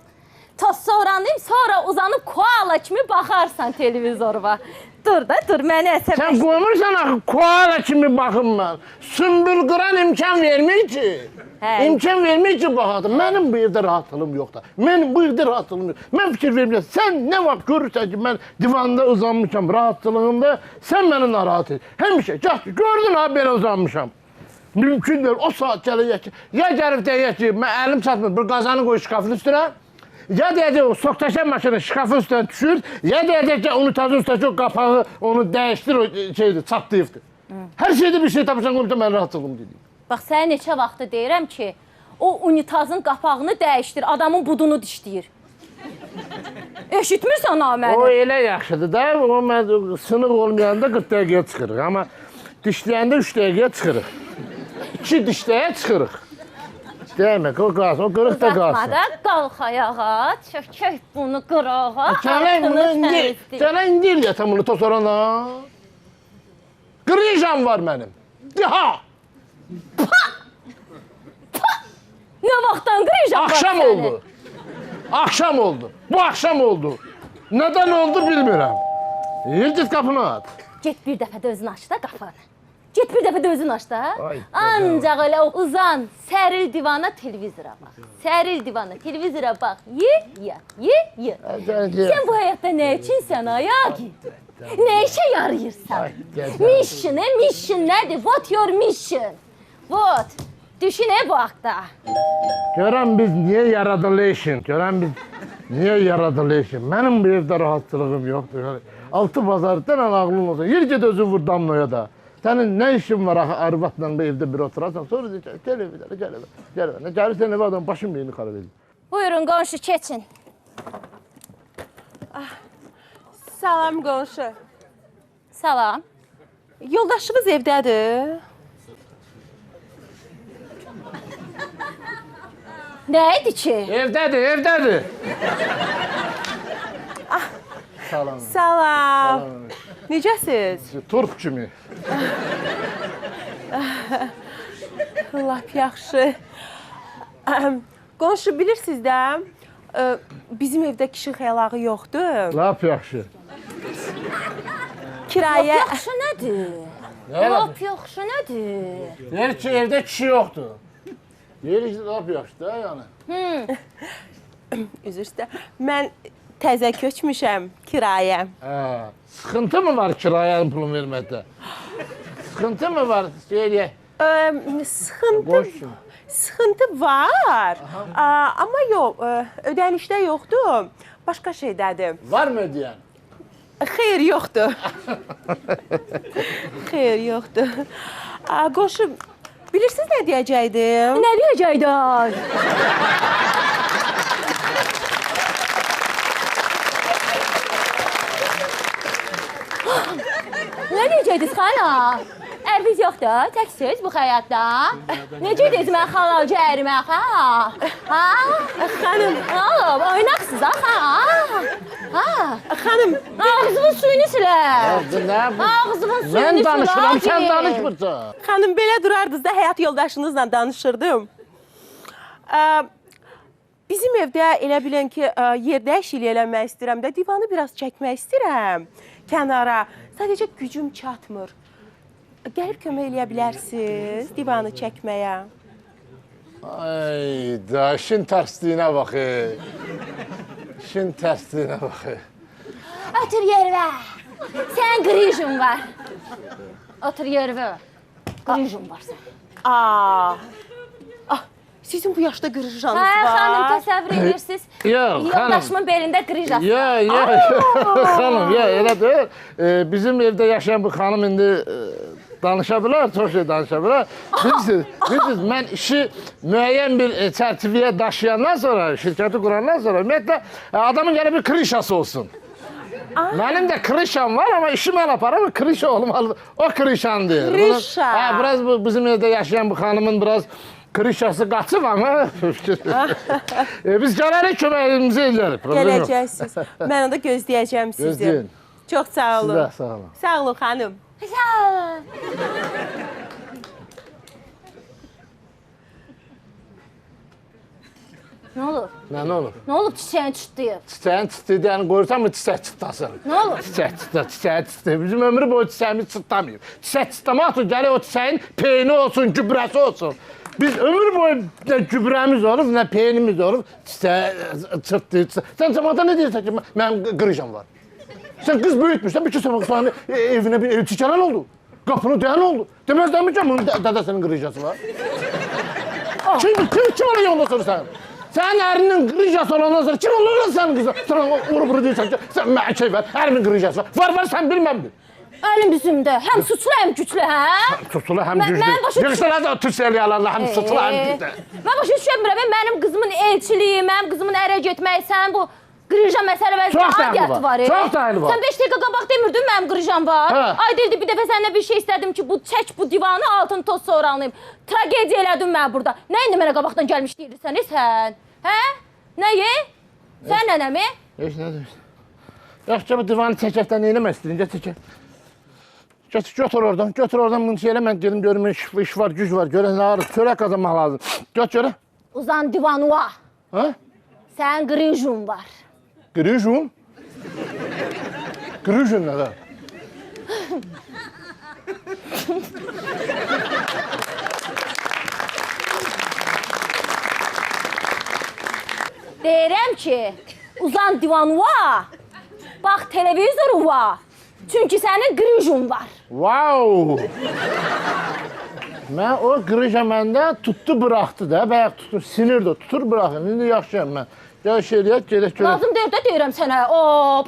toz soğranayım, sonra uzanıb koala kimi baxarsan televizoruma. Dur da, dur, məni Sən əsəbləşdir. qoymursan axı koala kimi baxım mən. Sümbül qıran imkan vermir ki. Hə. İmkan vermir ki baxadım. Mənim bu evdə rahatlığım yoxdur. Mənim bu evdə rahatlığım yoxdur. Mən fikir vermirəm. Sən nə vaxt görürsən ki, mən divanda uzanmışam rahatlığımda, sən məni narahat et. Həmişə, gördün ha, belə uzanmışam. Mümkün deyil, o saat gələcək ki, ya gəlib deyək ki, mən əlim çatmır, bir qazanı qoy şkafın üstünə, ya deyəcək o soqtaşan maşını şkafın üstünə düşür, ya deyəcək ki, unitazın üstəki o qapağı, onu dəyişdir, o şeydir, çatlayıbdır. Hər şeydə bir şey tapırsan, qoyub da mən rahatlığım dedim. Bax, sənə neçə vaxtı deyirəm ki, o unitazın qapağını dəyişdir, adamın budunu dişləyir. Eşitmirsən ha məni? O elə yaxşıdır da, o mən sınıq olmayanda 40 dəqiqəyə çıxırıq, amma dişləyəndə 3 dəqiqəyə çıxırıq. 2 dişləyə çıxırıq. Deyəmək, o qalsın, o qırıq da qalsın. Uzatmada qalx ayağa, çökək bunu qırağa, Gələn indi eləyəsən bunu tosorana. Qırıcam var mənim. Ha! Nə vaxtdan qırıcam var Axşam səni? oldu. Axşam oldu. Bu axşam oldu. Nədən oldu bilmirəm. Git qapını at. Get bir dəfə də özünü aç da qapını. Get bir dəfə də özünü aç da. Ay, Ancaq elə uzan, səril divana, televizora bax. Səril divana, televizora bax. Ye. Sən bu həyatda nə üçünsən Ayagi? Nə işə yarayırsan? Mission nədir? What your mission? What? Düşün bu haqda. Görən biz niyə yaradılışın? Görən biz niyə yaradılışın? Mənim bu evdə rahatlığım yoxdur. Altı bazardan ağlın olsun. Yer ged özün vur damlaya da. Sənin nə işin var axı arvadla bu evdə bir oturarsan, sonra deyəcək, gəl evə, nə gəlirsən evə adam başım beyni xarab edir. Buyurun qonşu keçin. Salam qonşu. Salam. Yoldaşınız evdədir. Nə idi ki? Evdədir. Salam. Necəsiz? Turp kimi. Lap yaxşı. Qonşu, bilirsiniz də, bizim evdə kişi xeylağı yoxdur. Lap yaxşı. Kirayə... Lap yaxşı nədir? Lap yaxşı nədir? Deyir ki, evdə kişi yoxdur. Deyir ki, lap yaxşı da yəni. Üzr istəyirəm. Mən təzə köçmüşəm kirayə. Sıxıntı mı var kirayanın pulunu verməkdə? Sıxıntı mı var? Söyləyək. Sıxıntı var. Amma yox, ödənişdə yoxdur. Başqa şeydədir. Var mı ödəyən? Xeyr, yoxdur. Xeyr, yoxdur. Qonşu, bilirsiniz nə deyəcəkdim? Nə deyəcəkdim? Nə deyəcəkdiniz xana? Ərviz yoxdur, təksiniz bu həyatda. Necəydiniz mən halalca ərimək, ha? Xanım. Nə olub, oynaqsınız, ha? Xanım. Ağzımın suyunu silər. Ağzımın suyunu silər. Mən danışıram, sən danışmırsan. Xanım, belə durardınız da həyat yoldaşınızla danışırdım. Bizim evdə elə bilən ki, yer dəyişikliyi eləmək istəyirəm də, divanı biraz çəkmək istəyirəm kənara. Sadəcə gücüm çatmır. Gəlib kömək eləyə bilərsiniz divanı çəkməyə. Ay da, işin tərsliyinə baxı. İşin tərsliyinə baxı. Otur yervə. Sən qrijin var. Otur yervə. Qrijin var sən. Sizin bu yaşda qrijjanız var. var. Xanım, təsəvvür edirsiniz. Yoldaşımın belində qrijası var. Xanım, elə deyil. Bizim evdə yaşayan bu xanım indi danışa bilər, çox şey danışa bilər. Bilirsiniz, mən işi müəyyən bir çərçivəyə daşıyandan sonra, şirkəti qurandan sonra, ümumiyyətlə, adamın gələ bir krişası olsun. Mənim də krişam var, amma işi mən aparam, krişa olmalı. O krişan deyir. Krişa. Biraz bizim evdə yaşayan bu xanımın biraz krişası qaçıb ama biz gələrik köməyimizi edərik. Gələcəksiniz. Mən onda gözləyəcəm sizi. Gözləyin. Çox sağ olun. Sizə sağ olun. Sağ olun xanım. Sağ olun. Nə olur? Nə olur? Nə olub çiçəyin çıtlayıb? Çiçəyin çıtladığını qoyursan mı çiçək çıtlasın? Nə olur? Çiçək çıtlayıb. Bizim ömrü boyu çiçəyimiz çıtlamayıb. Çiçək çıtlamaq üçün gəlir o çiçəyin peyni olsun, gübrəsi olsun. Biz ömür boyu nə gübrəmiz olub, nə peynimiz olub, çiçək çırtlayıb. Sən cəmaata nə deyirsən ki, mənim qırıcam var? Sən qız böyütmüşsən, bir sabah sonra evinə bir çiçələn oldu. Qapını dəyən oldu. Deməzdənmi ki, bunun dədəsinin qırıcası var? Kim ona yolda sonra sən? Sənin ərinin qırıcası olandan sonra kim olur lan sənin qızın? Sən vuru deyirsən ki, sən mənə şey ver, ərimin qırıcası var. Var, sən bilməmdir. Əlim üzümdə, həm suçlu, həm güclü, hə? Suçlu, həm güclü. Yığışlar da tüs eləyərlər, həm suçlu, həm güclü. Mən başa düşmürəm, mənim qızımın elçiliyi, mənim qızımın ərə getməyi, sən bu qırıcam məsələ vəzifə adiyyəti var. Çox dəyərli var. Sən 5 dəqiqə qabaq demirdin mənim qırıcam var. Ay deyildi, bir dəfə səndən bir şey istədim ki, bu çək bu divanı altın toz soranlayım. Tragediya elədin mən burada. Nə indi mənə qabaqdan gəlmiş deyirsən, sən? Hə? Nəyi? Sən nənəmi? Heç nə deyirsən. Yaxşı, bu divanı çəkəkdən neyləmək istəyin, gətir. Götür oradan bunu şey elə, mən gedim görüm, iş var, güc var, görək nə var, çörək qazanmaq lazım. Görək. Uzan divanıva. Hə? Sən qırıcun var. Qırıcun? Qırıcun nə də? Deyirəm ki, uzan divanıva, bax televizoruva. Çünki sənin qırıcun var. Wow! Mən o qırıca məndə tutdu, buraxdı da, bəyək tutur, sinirdi, tutur, buraxır. İndi yaxşıyam mən. Gəl şey eləyək, gedək görək. Lazım deyir də deyirəm sənə.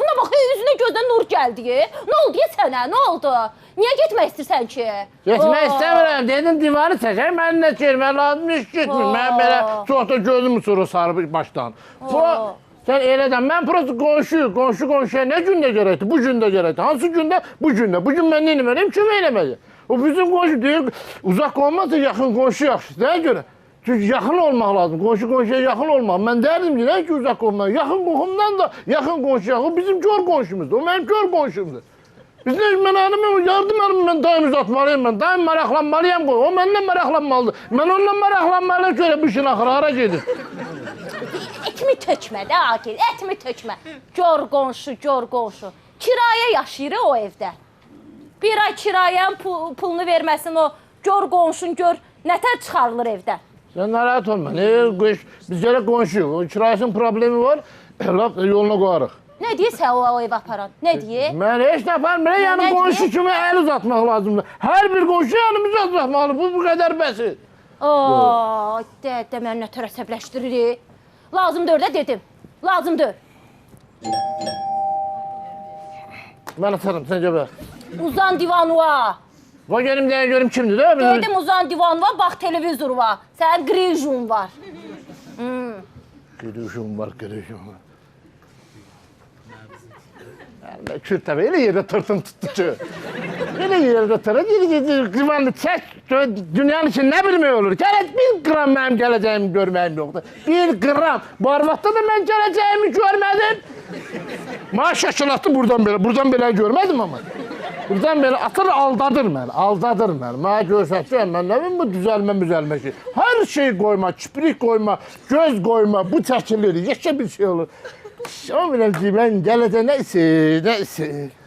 Buna bax, üzünə gözdən nur gəldi. Nə oldu ya sənə, nə oldu? Niyə getmək istəyirsən ki? Getmək istəmirəm, dedim divarı çəkək, mən nə çəkmək lazım, iş getmir. Mən belə çox da gözüm uçurur sarı başdan. Sən elədən, mən prosto qonşuya nə gündə gərəkdir? Bu gündə gərəkdir. Hansı gündə? Bu gündə. Bu gün mən neyini verəyim, kim eləməli? O bizim qonşu deyir, uzaq olmazsa yaxın qonşu yaxşıdır. Nəyə görə? Çünki yaxın olmaq lazım, qonşuya yaxın olmaq. Mən dərdim ki, nə ki uzaq olmaq? Yaxın qohumdan da yaxın qonşu yaxın. O bizim kör qonşumuzdur, o mənim kör qonşumdur. Biz nə, mən yardım edim, mən daim uzatmalıyım, mən daim maraqlanmalıyım. O məndən maraqlanmalıdır. Mən onunla maraqlanmalıyım ki, bu işin axırı hara gedir. Etmi tökmə də Akil, etmi tökmə. Gör qonşu. Kirayə yaşayır o evdə. Bir ay kirayanın pulunu verməsin o gör qonşun, gör nətər çıxarılır evdən. Sən narahat olma, biz gələ qonşuyuq, o kirayəsinin problemi var, yoluna qoyarıq. Nə deyirsən o ev aparan, nə deyir? Mən heç nə aparmıram, yəni qonşu kimi əl uzatmaq lazımdır. Hər bir qonşu əlimizi uzatmalı, bu qədər bəsit. Də mən nətər əsəbləşdirir. Lazımdır da dedim, lazımdır. Mən atarım, sən gəbər. Uzan divanıva. Va gelim deyə görüm kimdir də? Dedim uzan divanıva, bax televizorva. Sənin qırıcun var. Qırıcun var. Kürt təbi, elə yerdə tırtın tutdu ki. Elə yerdə tırtın, divanı çək, dünyanın için nə bilmək olur? Gələk bir qram mənim gələcəyimi görməyim yoxdur. Bir qram. Bu arvaqda da mən gələcəyimi görmədim. Mənə şəkilatı buradan belə görmədim ama. Buradan belə atır, aldadır məni. Mənə görsətsə, mən nə bileyim bu düzəlmə ki. Hər şey qoyma, kiprik qoyma, göz qoyma, bu çəkilir, yeşə bir şey olur. Ama biləm ki, mən gələcək nə isi.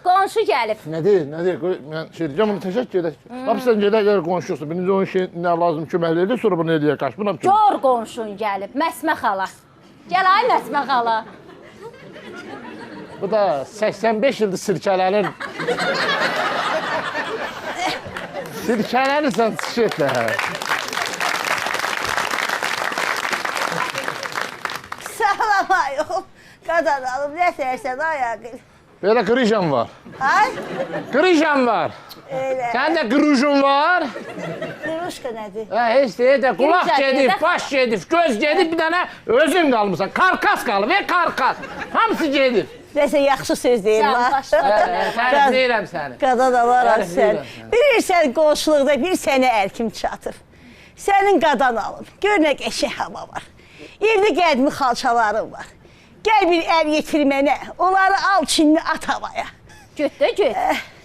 Qonşu gəlib. Nədir? Mən şey deyəcəm, onu təşəkkür edək. Hapisten gedək qonşusu. Birinci onun şey nə lazım köməkli edir, sonra bunu eləyək qaç. Gör qonşun gəlib, Məsmə xala. Gəl ay Məsmə xala. Bu da 85 ildir sirkələnir. Sirkələnirsən şişetlə. Salam qazanalım, nə sərsən ayaqıl. Belə qırıcam var. Ay? Qırıcam var. Elə. Sən də qırıcun var. Qırışqa nədir? Heç deyək də qulaq gedib, baş gedib, göz gedib, bir dənə özün qalmısan. Karkas qalıb, karkas. Hamısı gedib. Nəsə yaxşı söz deyil var. Tərifləyirəm səni. Qadan alaram sən. Bilirsən qonşuluqda bir sənə ərkim çatır. Sənin qadan alım. Gör nə qəşəng hava var. Evdə qədimi xalçalarım var. Gəl bir əv yetir mənə, onları al çinli at havaya. Get də get.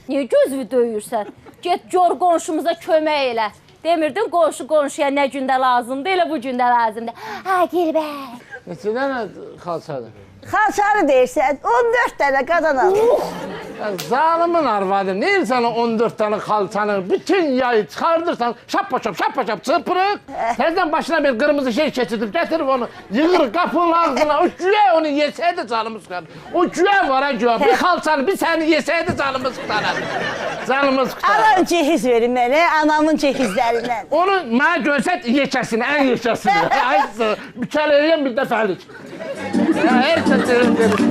Niyə gözünü döyürsən? Get gör qonşumuza kömək elə. Demirdin qonşuya nə gündə lazımdır, elə bu gündə lazımdır. Ha, Gilbək. Neçə dənə xalçadır? Xalçanı deyirsən, 14 dənə qadan al. Zalımın arvadı, neyir sana 14 tane xalçanı, bütün yayı çıxardırsan, şap çırpırıq. Təzdən başına bir kırmızı şey keçirdir, getirip onu yığır kapının ağzına, o güya onu yeseydi canımız kadar. O güya var ha güya, bir xalçanı, bir seni yeseydi canımız kadar. Canımız kadar. Anam cehiz verin mənə, anamın cehizlərindən. Onu mənə görsət yekəsini, ən yekəsini. Ayısı, bükələyən bir dəfəlik. Her seferim derim.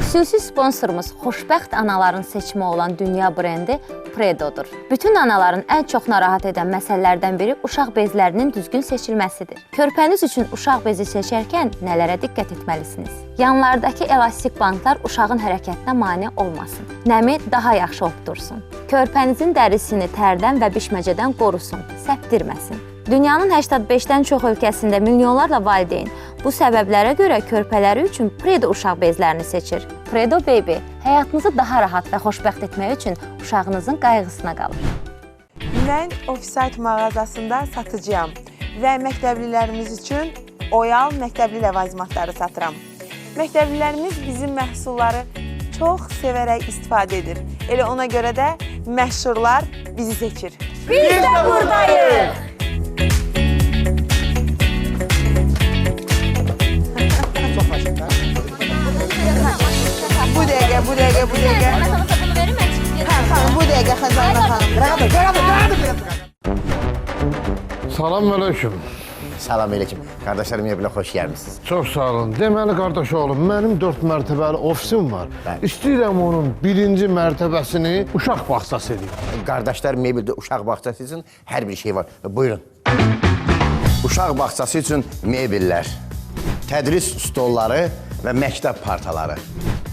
Xüsusi sponsorumuz xoşbəxt anaların seçimi olan dünya brendi Predodur. Bütün anaların ən çox narahat edən məsələlərdən biri uşaq bezlərinin düzgün seçilməsidir. Körpəniz üçün uşaq bezi seçərkən nələrə diqqət etməlisiniz? Yanlardakı elastik bantlar uşağın hərəkətinə mane olmasın. Nəmi daha yaxşı obdursun. Körpənizin dərisini tərdən və bişməcədən qorusun, səpdirməsin. Dünyanın 85-dən çox ölkəsində milyonlarla valideyn bu səbəblərə görə körpələri üçün Predo uşaq bezlərini seçir. Predo Baby həyatınızı daha rahat və xoşbəxt etmək üçün uşağınızın qayğısına qalır. Mən Offsite mağazasında satıcıyam və məktəblilərimiz üçün Oyal məktəbli ləvazimatları satıram. Məktəblilərimiz bizim məhsulları çox sevərək istifadə edir. Elə ona görə də məşhurlar bizi seçir. Biz də buradayıq. Bu dəqiqə. Bu dəqiqə Xəzanə xanım. Salam aleyküm. Salam aleyküm. Qardaşlarım evlə xoş gəlmisiniz. Çox sağ olun. Deməli qardaş oğlum, mənim 4 mərtəbəli ofisim var. İstəyirəm onun 1-ci mərtəbəsini uşaq bağçası edeyim. Qardaşlar mebeldə uşaq bağçası üçün hər bir şey var. Buyurun. Uşaq bağçası üçün mebellər, tədris stolları və məktəb partaları.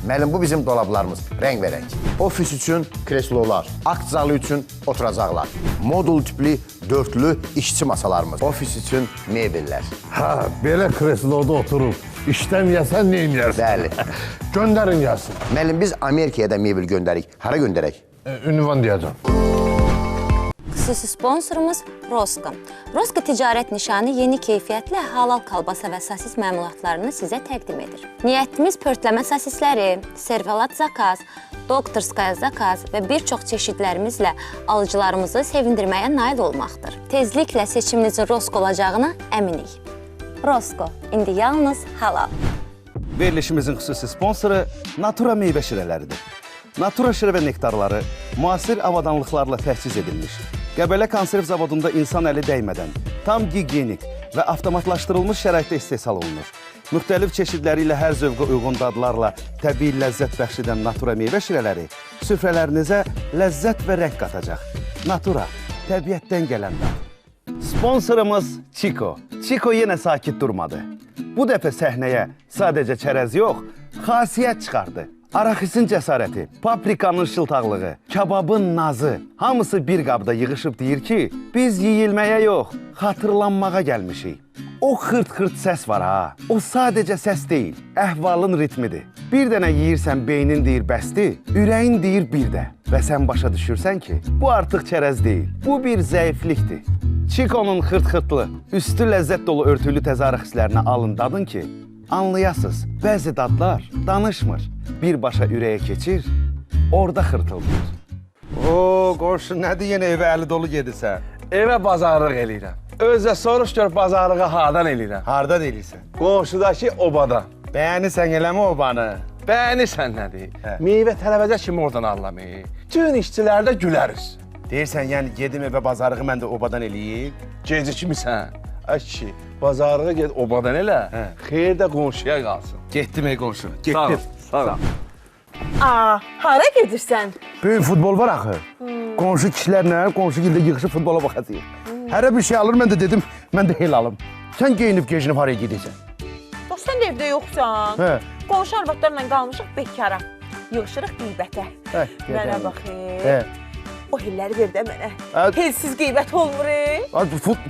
Müəllim, bu bizim dolablarımız, rəng-bərəng. Ofis üçün kreslolar, akt zalı üçün oturacaqlar, modul tipli dörtlü işçi masalarımız, ofis üçün mebellər. Ha, belə kresloda oturub, işləməyəsən nə eləyərsən? Bəli. Göndərin gəlsin. Müəllim, biz Amerikaya da mebel göndərik. Hara göndərək? Ünvan deyəcəm. Xüsusi sponsorumuz Rosko. Rosko ticarət nişanı yeni keyfiyyətlə halal kalbasa və sasis məmulatlarını sizə təqdim edir. Niyyətimiz pörtləmə sasisləri, servelat zakaz, doktorskaya zakaz və bir çox çeşidlərimizlə alıcılarımızı sevindirməyə nail olmaqdır. Tezliklə seçiminizin Rosko olacağına əminik. Rosko, indi yalnız halal. Verilişimizin xüsusi sponsoru Natura meyvə şirələridir. Natura şirə və nektarları müasir avadanlıqlarla təchiz edilmiş, Qəbələ konserv zavodunda insan əli dəymədən, tam gigiyenik və avtomatlaşdırılmış şəraitdə istehsal olunur. Müxtəlif çeşidləri ilə hər zövqə uyğun dadlarla təbii ləzzət bəxş edən Natura meyvə şirələri süfrələrinizə ləzzət və rəng qatacaq. Natura, təbiətdən gələn dad. Sponsorumuz Chico. Chico yenə sakit durmadı. Bu dəfə səhnəyə sadəcə çərəz yox, xasiyyət çıxardı. Araxisin cəsarəti, paprikanın şıltaqlığı, kababın nazı, hamısı bir qabda yığışıb deyir ki, biz yeyilməyə yox, xatırlanmağa gəlmişik. O xırt-xırt səs var ha, o sadəcə səs deyil, əhvalın ritmidir. Bir dənə yeyirsən beynin deyir bəsdir, ürəyin deyir bir də. Və sən başa düşürsən ki, bu artıq çərəz deyil, bu bir zəiflikdir. Chico'nun xırt-xırtlı, üstü ləzzət dolu örtülü təzarıq hisslərinə alın dadın ki, anlayasız, bəzi dadlar danışmır. Birbaşa ürəyə keçir, orada xırtıldır. Oo, qonşu, nədir yenə evə əli dolu gedirsən? Evə bazarlıq eləyirəm. Özlə soruş gör bazarlığı hardan eləyirəm. Hardan eləyirsən? Qonşudakı obadan. Bəyənirsən eləmə obanı. Bəyənirsən nədir? Meyvə tələbəzə kimi oradan anlamayı. Gün işçilər də güləriz. Deyirsən, yəni gedim evə bazarlığı mən də obadan eləyim? Geci kimisən? Ay kişi, bazarlığı ged obadan elə, xeyir də qonşuya qalsın. Getdim ey qonşu, getdim. Sağ ol, sağ ol. Aa, hara gedirsən? Böyük futbol var axı. Qonşu kişilərlə, qonşu gildə yığışıb futbola baxacaq. Hərə bir şey alır, mən də dedim, mən də el alım. Sən geyinib-geyinib haraya gedirsən? Dost, sən də evdə yoxsan. Hə. Qonşu arvadlarla qalmışıq bekara. Yığışırıq qeybətə. Mənə baxın. O hilləri ver də mənə. Helsiz qeybət olmur.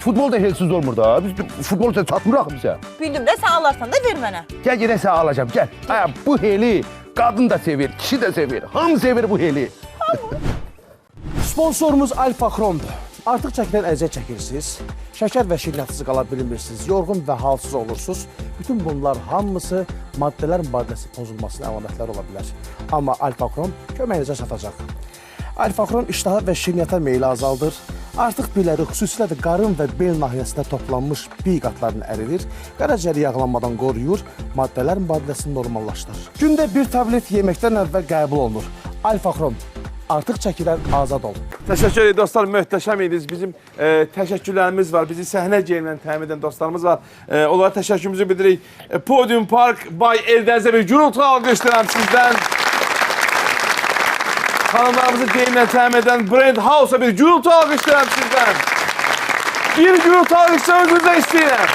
Futbol da helsiz olmur da. Biz futbol çatmırıq bizə. Bildim də, sən alarsan da ver mənə. Gəl gedək sən alacağım, gəl. Bu heli Qadın da sevir, kişi də sevir. Hamı sevir bu heli. Sponsorumuz Alfa Xromdur. Artıq çəkidən əziyyət çəkirsiniz, şəkər və şirniyyatınızı qala bilmirsiniz, yorğun və halsız olursunuz. Bütün bunlar hamısı maddələr mübadiləsi pozulmasının əlamətləri ola bilər. Amma Alfa Xrom köməyinizə çatacaq. Alfa Xrom iştaha və şirniyyata meyli azaldır. Artıq biləri xüsusilə də qarın və bel nahiyəsində toplanmış bİ qatlarını əridir, qaraciyəri yağlanmadan qoruyur, maddələr mübadiləsini normallaşdırır. Gündə bir tablet yeməkdən əvvəl qəbul olunur. Alfa Xrom. Artıq çəkidən azad ol. Təşəkkür edirəm dostlar, möhtəşəm idiniz. Bizim təşəkkürlərimiz var. Bizi səhnə geyimlə təmin edən dostlarımız var. Onlara təşəkkürümüzü bildiririk. Podium Park by Eldənizə bir gürültü alqışlayıram sizdən. Xanımlarımızı geyimlə təmin edən Brand House-a bir gürültü alqışlayıram sizdən. Bir gürültü alqışlayıram özünüzə istəyirəm.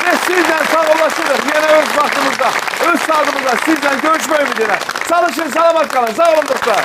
Və sizlə sağollaşırıq. Yenə öz vaxtımızda, öz saatımızda sizlə görüşmək ümidiylə. Çalışın, salamat qalın. Sağ olun dostlar.